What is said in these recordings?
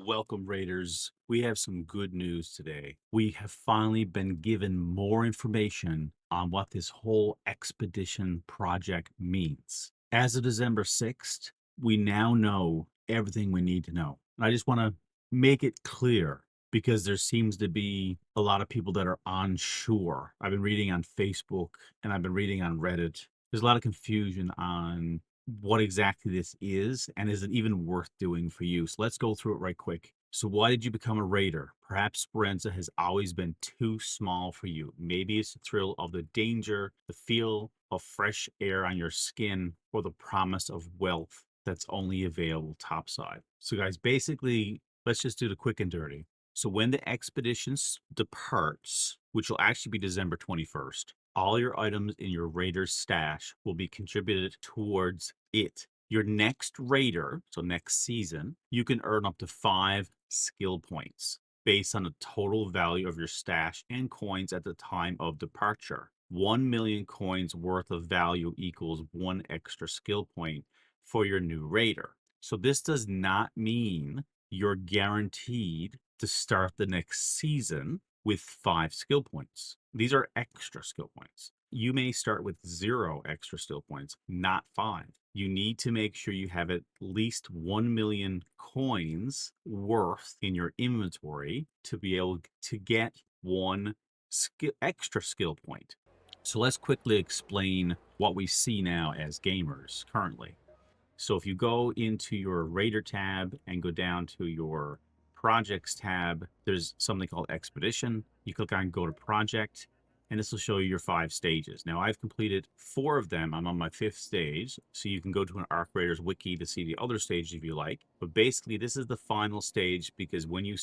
Welcome, Raiders. We have some good news today. We have finally been given more information on what this whole expedition project means. As of December 6th, we now know everything we need to know. And I just want to make it clear because there seems to be a lot of people that are unsure. I've been reading on Facebook and I've been reading on Reddit. There's a lot of confusion on what exactly this is and is it even worth doing for you. So let's go through it right quick. So why did you become a raider? Perhaps Speranza has always been too small for you. Maybe it's the thrill of the danger, the feel of fresh air on your skin, or the promise of wealth that's only available topside. So guys, basically, let's just do the quick and dirty. So when the expedition departs, which will actually be December 21st, all your items in your raider's stash will be contributed towards it. Your next raider, so next season, you can earn up to 5 skill points based on the total value of your stash and coins at the time of departure. 1 million coins worth of value equals 1 extra skill point for your new raider. So this does not mean you're guaranteed to start the next season with 5 skill points. These are extra skill points. You may start with 0 extra skill points, not 5. You need to make sure you have at least 1 million coins worth in your inventory to be able to get 1 extra skill point. So let's quickly explain what we see now as gamers currently. So if you go into your Raider tab and go down to your Projects tab, there's something called Expedition. You click on Go to Project, and this will show you your 5 stages. Now, I've completed 4 of them. I'm on my 5th stage, so you can go to an Arc Raiders wiki to see the other stages if you like. But basically, this is the final stage because when you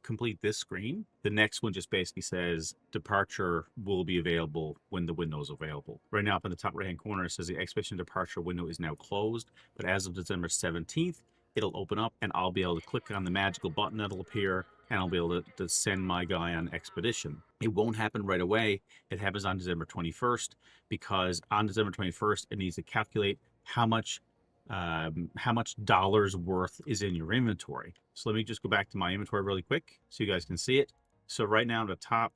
complete this screen, the next one just basically says departure will be available when the window is available. Right now, up in the top right-hand corner, it says the expedition departure window is now closed, but as of December 17th, it'll open up and I'll be able to click on the magical button that'll appear and I'll be able to send my guy on expedition. It won't happen right away. It happens on December 21st because on December 21st, it needs to calculate how much dollars worth is in your inventory. So let me just go back to my inventory really quick so you guys can see it. So right now at the top,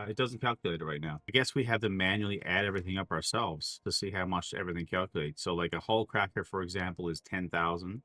it doesn't calculate it right now. I guess we have to manually add everything up ourselves to see how much everything calculates. So like a hull cracker, for example, is $10,000.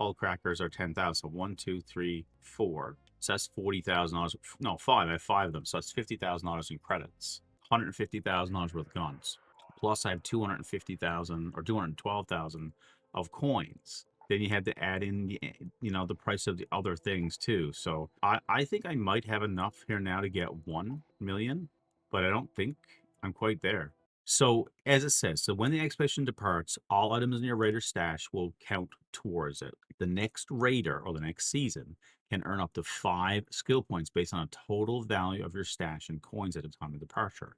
Hull crackers are 10,000. So 1, 2, 3, 4. So that's $40,000. No, 5. I have 5 of them. So that's $50,000 in credits. $150,000 worth of guns. Plus I have 250,000 or 212,000 of coins. Then you had to add in the price of the other things too. So I think I might have enough here now to get 1 million, but I don't think I'm quite there. So as it says, so when the expedition departs, all items in your raider stash will count towards it. The next raider or the next season can earn up to 5 skill points based on a total value of your stash and coins at the time of departure.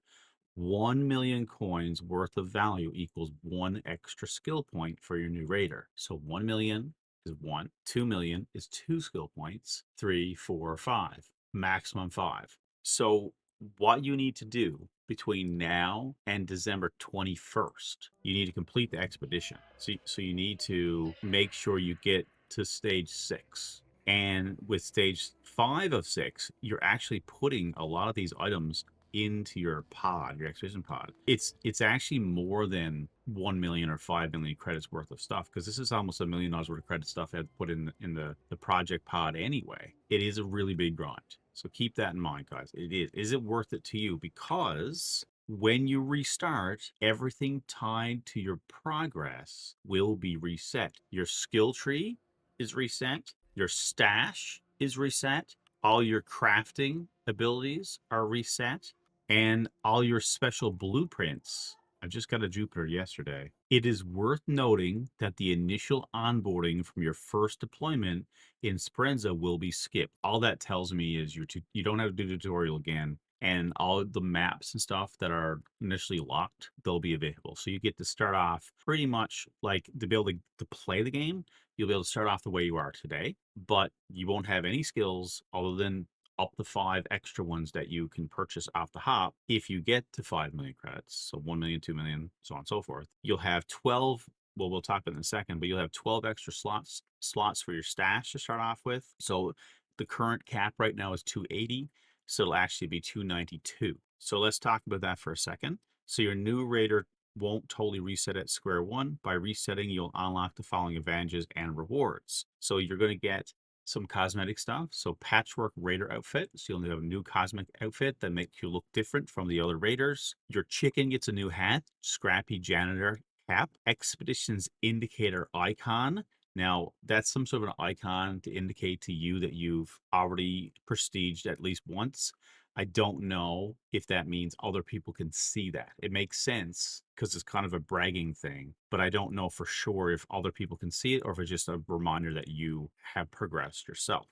1 million coins worth of value equals 1 extra skill point for your new raider. So 1 million is 1, 2 million is 2 skill points, 3, 4, 5, maximum 5. So what you need to do between now and December 21st, you need to complete the expedition. So you need to make sure you get to stage 6. And with stage 5 of 6, you're actually putting a lot of these items into your pod, your expedition pod. It's actually more than 1 million or 5 million credits worth of stuff because this is almost $1 million worth of credit stuff I had to put in the project pod anyway. It is a really big grind. So keep that in mind, guys. It is. Is it worth it to you? Because when you restart, everything tied to your progress will be reset. Your skill tree is reset. Your stash is reset. All your crafting abilities are reset. And all your special blueprints. I just got a Jupiter yesterday. It is worth noting that the initial onboarding from your first deployment in Speranza will be skipped. All that tells me is you don't have to do the tutorial again, and all the maps and stuff that are initially locked, they'll be available. So you get to start off pretty much like to be able to play the game. You'll be able to start off the way you are today, but you won't have any skills other than up to 5 extra ones that you can purchase off the hop if you get to 5 million credits. So 1 million, 2 million, so on and so forth. You'll have 12, well, we'll talk about it in a second, but you'll have 12 extra slots slots for your stash to start off with. So the current cap right now is 280. So it'll actually be 292. So let's talk about that for a second. So your new raider won't totally reset at square one. By resetting, you'll unlock the following advantages and rewards. So you're going to get some cosmetic stuff. So patchwork raider outfit. So you'll have a new cosmetic outfit that makes you look different from the other raiders. Your chicken gets a new hat, scrappy janitor cap, expeditions indicator icon. Now, that's some sort of an icon to indicate to you that you've already prestiged at least once. I don't know if that means other people can see that. It makes sense because it's kind of a bragging thing, but I don't know for sure if other people can see it or if it's just a reminder that you have progressed yourself.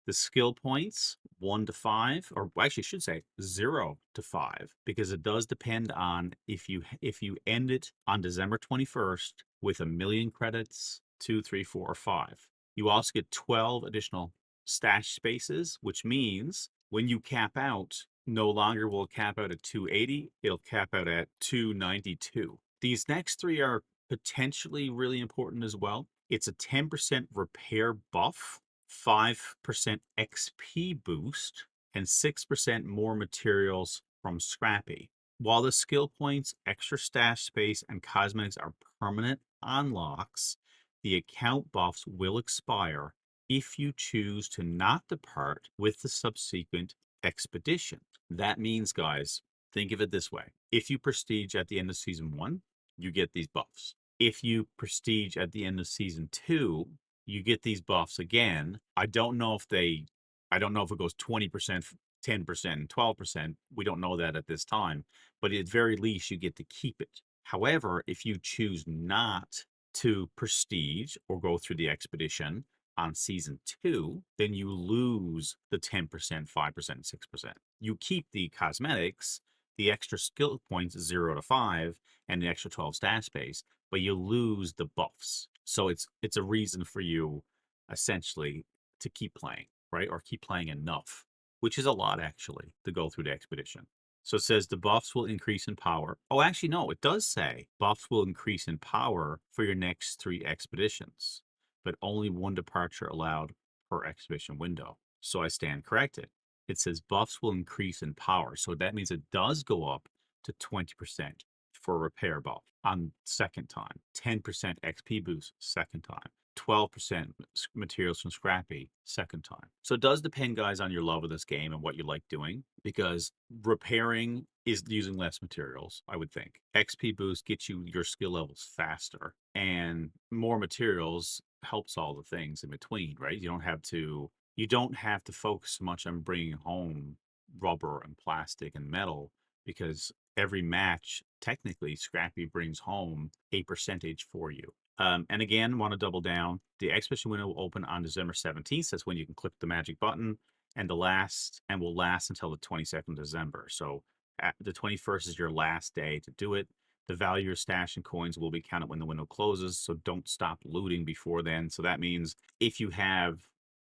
The skill points 1 to 5, or actually I should say 0 to 5, because it does depend on if you end it on December 21st with 1,000,000 credits, 2, 3, 4, or 5. You also get 12 additional stash spaces, which means when you cap out, no longer will it cap out at 280, it'll cap out at 292. These next three are potentially really important as well. It's a 10% repair buff, 5% XP boost, and 6% more materials from Scrappy. While the skill points, extra stash space, and cosmetics are permanent unlocks, the account buffs will expire if you choose to not depart with the subsequent expedition. That means, guys, think of it this way. If you prestige at the end of season 1, you get these buffs. If you prestige at the end of season 2, you get these buffs again. I don't know if it goes 20%, 10%, and 12%. We don't know that at this time, but at very least you get to keep it. However, if you choose not to prestige or go through the expedition on season 2, then you lose the 10%, 5%, 6%. You keep the cosmetics, the extra skill points 0 to 5, and the extra 12 stash space, but you lose the buffs. So it's a reason for you essentially to keep playing, right? Or keep playing enough, which is a lot actually to go through the expedition. So it says the buffs will increase in power. Oh, actually, no, it does say buffs will increase in power for your next 3 expeditions, but only 1 departure allowed per expedition window. So I stand corrected. It says buffs will increase in power. So that means it does go up to 20% for repair buff on second time, 10% XP boost second time, 12% materials from Scrappy second time. So it does depend, guys, on your love of this game and what you like doing, because repairing is using less materials, I would think. XP boost gets you your skill levels faster, and more materials helps all the things in between, right? You don't have to focus so much on bringing home rubber and plastic and metal, because every match, technically, Scrappy brings home a percentage for you. And again, want to double down. The expedition window will open on December 17th. That's when you can click the magic button, and will last until the 22nd of December. So the 21st is your last day to do it. The value of your stash and coins will be counted when the window closes, so don't stop looting before then. So that means if you have,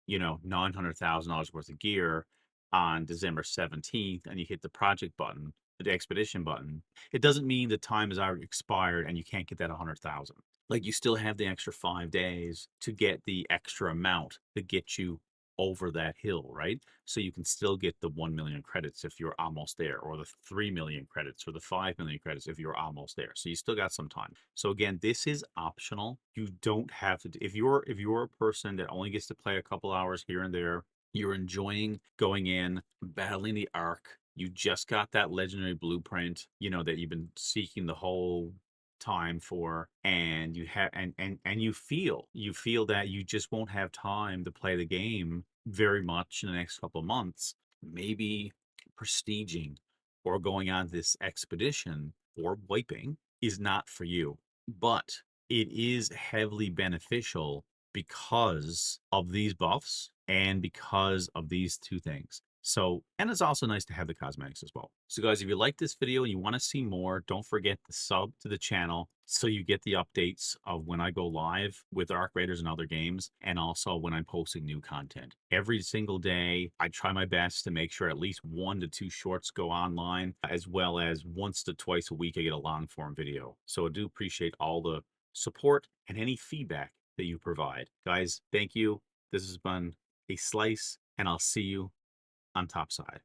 $900,000 worth of gear on December 17th and you hit the project button, the expedition button, it doesn't mean the time is already expired and you can't get that 100,000. Like, you still have the extra 5 days to get the extra amount that gets you over that hill, right? So you can still get the 1,000,000 credits if you're almost there, or the 3,000,000 credits, or the 5,000,000 credits if you're almost there. So you still got some time. So again, this is optional. You don't have to. If you're a person that only gets to play a couple hours here and there, you're enjoying going in, battling the Ark. You just got that legendary blueprint, that you've been seeking the whole time for, and you have and you feel that you just won't have time to play the game very much in the next couple of months. Maybe prestiging or going on this expedition or wiping is not for you, but it is heavily beneficial because of these buffs and because of these 2 things. So, and it's also nice to have the cosmetics as well. So guys, if you like this video and you want to see more, don't forget to sub to the channel so you get the updates of when I go live with Arc Raiders and other games, and also when I'm posting new content. Every single day, I try my best to make sure at least 1 to 2 shorts go online, as well as once to twice a week I get a long form video. So I do appreciate all the support and any feedback that you provide. Guys, thank you. This has been a slice, and I'll see you on Topside.